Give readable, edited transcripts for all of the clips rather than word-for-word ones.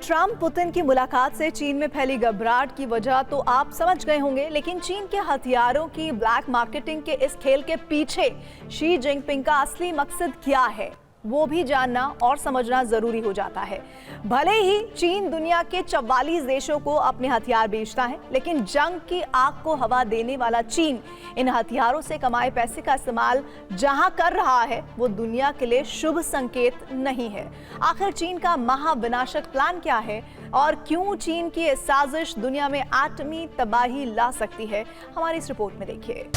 Trump Putin की मुलाकात से चीन में फैली घबराहट की वजह तो आप समझ गए होंगे, लेकिन चीन के हथियारों की ब्लैक मार्केटिंग के इस खेल के पीछे शी जिनपिंग का असली मकसद क्या है, वो भी जानना और समझना जरूरी हो जाता है। भले ही चीन दुनिया के 44 देशों को अपने हथियार बेचता है, लेकिन जंग की आग को हवा देने वाला चीन इन हथियारों से कमाए पैसे का इस्तेमाल जहां कर रहा है, वो दुनिया के लिए शुभ संकेत नहीं है। आखिर चीन का महाविनाशक प्लान क्या है और क्यों चीन की ये साजिश दुनिया में एटमी तबाही ला सकती है, हमारी इस रिपोर्ट में देखिए।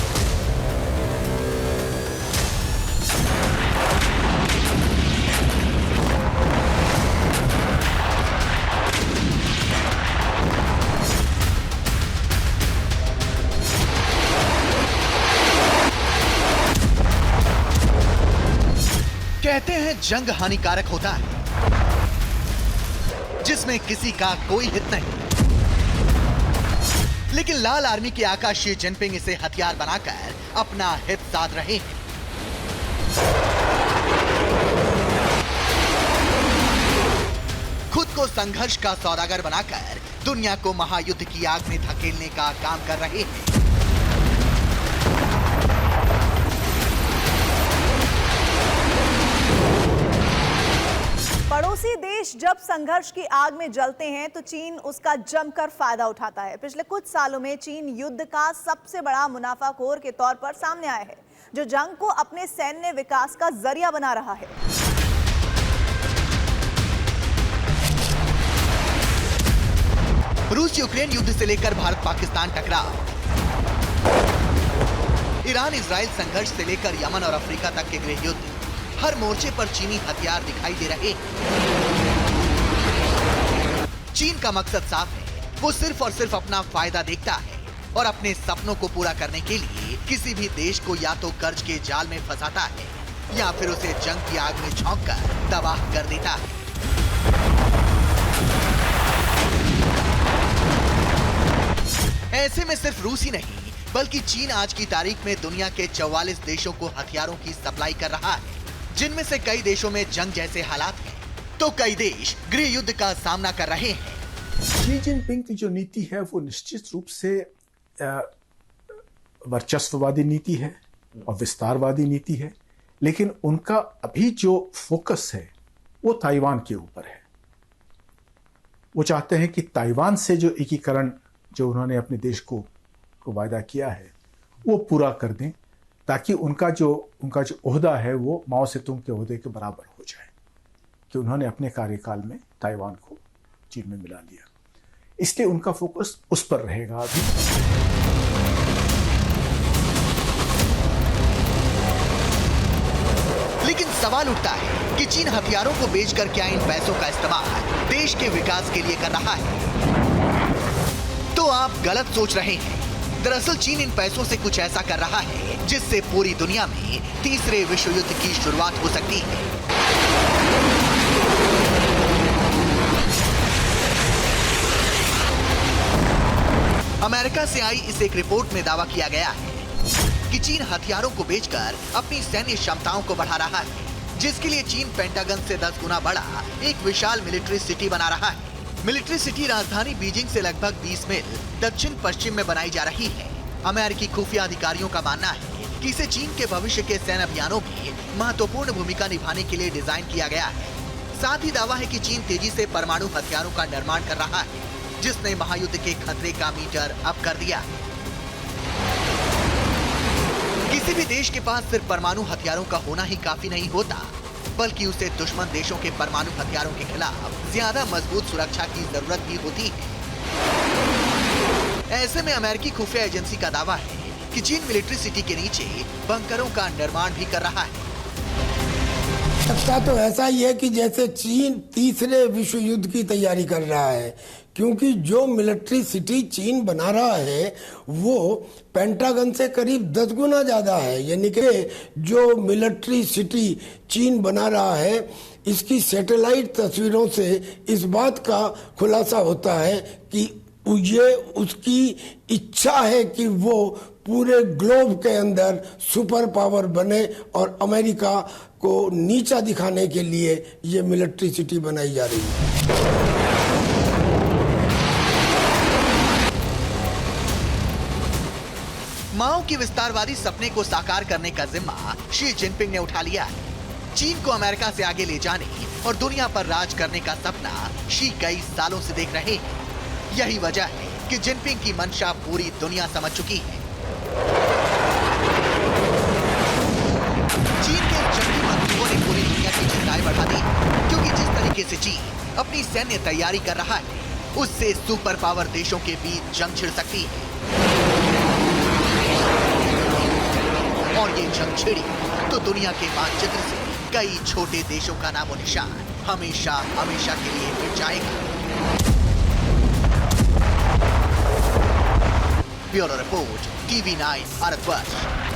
कहते हैं जंग हानिकारक होता है जिसमें किसी का कोई हित नहीं, लेकिन लाल आर्मी के आका शी जिनपिंग इसे हथियार बनाकर अपना हित साध रहे हैं। खुद को संघर्ष का सौदागर बनाकर दुनिया को महायुद्ध की आग में धकेलने का काम कर रहे हैं। पड़ोसी देश जब संघर्ष की आग में जलते हैं तो चीन उसका जमकर फायदा उठाता है। पिछले कुछ सालों में चीन युद्ध का सबसे बड़ा मुनाफाखोर के तौर पर सामने आया है, जो जंग को अपने सैन्य विकास का जरिया बना रहा है। रूस यूक्रेन युद्ध से लेकर भारत पाकिस्तान टकराव, ईरान इजराइल संघर्ष से लेकर यमन और अफ्रीका तक के गृह युद्ध, हर मोर्चे पर चीनी हथियार दिखाई दे रहे हैं। चीन का मकसद साफ है, वो सिर्फ और सिर्फ अपना फायदा देखता है और अपने सपनों को पूरा करने के लिए किसी भी देश को या तो कर्ज के जाल में फंसाता है या फिर उसे जंग की आग में झोंककर तबाह कर देता है। ऐसे में सिर्फ रूस ही नहीं, बल्कि चीन आज की तारीख में दुनिया के 44 देशों को हथियारों की सप्लाई कर रहा है, जिनमें से कई देशों में जंग जैसे हालात हैं, तो कई देश गृह युद्ध का सामना कर रहे हैं। शी जिनपिंग की जो नीति है वो निश्चित रूप से वर्चस्ववादी नीति है और विस्तारवादी नीति है, लेकिन उनका अभी जो फोकस है वो ताइवान के ऊपर है। वो चाहते हैं कि ताइवान से जो एकीकरण जो उन्होंने अपने देश को वायदा किया है वो पूरा कर दें, ताकि उनका जो ओहदा है वो माओ सेतुंग के ओहदे के बराबर हो जाए कि उन्होंने अपने कार्यकाल में ताइवान को चीन में मिला लिया। इसलिए उनका फोकस उस पर रहेगा अभी। लेकिन सवाल उठता है कि चीन हथियारों को बेचकर क्या इन पैसों का इस्तेमाल देश के विकास के लिए कर रहा है? तो आप गलत सोच रहे हैं। दरअसल चीन इन पैसों से कुछ ऐसा कर रहा है जिससे पूरी दुनिया में तीसरे विश्व युद्ध की शुरुआत हो सकती है। अमेरिका से आई इस एक रिपोर्ट में दावा किया गया है कि चीन हथियारों को बेचकर अपनी सैन्य क्षमताओं को बढ़ा रहा है, जिसके लिए चीन पेंटागन से 10 गुना बड़ा एक विशाल मिलिट्री सिटी बना रहा है। मिलिट्री सिटी राजधानी बीजिंग से लगभग 20 मील दक्षिण पश्चिम में बनाई जा रही है। अमेरिकी खुफिया अधिकारियों का मानना है कि इसे चीन के भविष्य के सैन्य अभियानों में महत्वपूर्ण भूमिका निभाने के लिए डिजाइन किया गया है। साथ ही दावा है कि चीन तेजी से परमाणु हथियारों का निर्माण कर रहा है, जिसने महायुद्ध के खतरे का मीटर अप कर दिया है। किसी भी देश के पास सिर्फ परमाणु हथियारों का होना ही काफी नहीं होता, बल्कि उसे दुश्मन देशों के परमाणु हथियारों के खिलाफ ज्यादा मजबूत सुरक्षा की जरूरत भी होती है। ऐसे में अमेरिकी खुफिया एजेंसी का दावा है कि चीन मिलिट्री सिटी के नीचे बंकरों का निर्माण भी कर रहा है। लगता तो ऐसा ही है कि जैसे चीन तीसरे विश्व युद्ध की तैयारी कर रहा है, क्योंकि जो मिलिट्री सिटी चीन बना रहा है वो पेंटागन से करीब 10 गुना ज्यादा है। यानी कि जो मिलिट्री सिटी चीन बना रहा है, इसकी सैटेलाइट तस्वीरों से इस बात का खुलासा होता है कि ये उसकी इच्छा है कि वो पूरे ग्लोब के अंदर सुपर पावर बने और अमेरिका को नीचा दिखाने के लिए ये मिलिट्री सिटी बनाई जा रही है। की विस्तारवादी सपने को साकार करने का जिम्मा शी जिनपिंग ने उठा लिया है। चीन को अमेरिका से आगे ले जाने और दुनिया पर राज करने का सपना शी कई सालों से देख रहे हैं। यही वजह है कि जिनपिंग की मंशा पूरी दुनिया समझ चुकी है। चीन के जंगी मंत्रियों ने पूरी दुनिया की चिंताएं बढ़ा दी, क्योंकि जिस तरीके से चीन अपनी सैन्य तैयारी कर रहा है, उससे सुपर पावर देशों के बीच जंग छिड़ सकती है। और ये जंग छिड़ी तो दुनिया के मानचित्र से कई छोटे देशों का नामो निशान हमेशा हमेशा के लिए मिट जाएगा। Bureau report, TV9 Bharatvarsh.